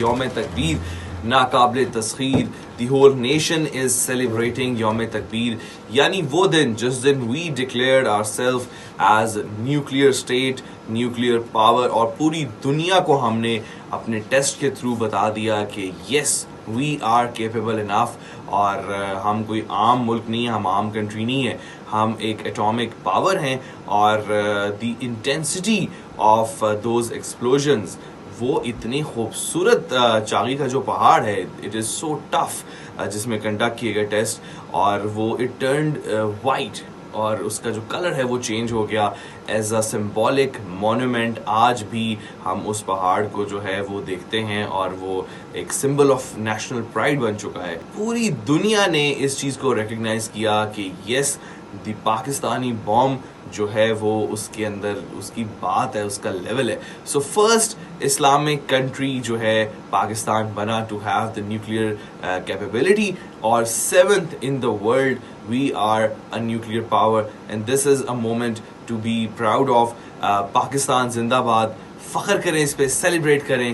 یوم تکبیر ناقابل تسخیر. The whole nation is celebrating یوم تکبیر, یعنی وہ دن جس دن we declared our self as nuclear state, nuclear power, اور پوری دنیا کو ہم نے اپنے ٹیسٹ کے تھرو بتا دیا کہ یس وی آر کیپیبل انف. اور ہم کوئی عام ملک نہیں ہیں, ہم عام کنٹری نہیں ہیں, ہم ایک ایٹامک پاور ہیں. اور دی انٹینسٹی آف دوز ایکسپلوژنز, وہ اتنی خوبصورت چاغی کا جو پہاڑ ہے, اٹ از سو ٹف, جس میں کنڈکٹ کیے گئے ٹیسٹ, اور وہ اٹ ٹرنڈ وائٹ, اور اس کا جو کلر ہے وہ چینج ہو گیا ایز اے سمبولک مونومنٹ. آج بھی ہم اس پہاڑ کو جو ہے وہ دیکھتے ہیں, اور وہ ایک سمبل آف نیشنل پرائڈ بن چکا ہے. پوری دنیا نے اس چیز کو ریکگنائز کیا کہ یس دی پاکستانی بوم جو ہے وہ اس کے اندر اس کی بات ہے, اس کا لیول ہے. سو فرسٹ اسلامک کنٹری جو ہے پاکستان بنا to have the nuclear capability, اور 7th in the world we are a nuclear power, and this is a moment to be proud of. Pakistan زندہ باد, فخر کریں اس پہ, سیلیبریٹ کریں.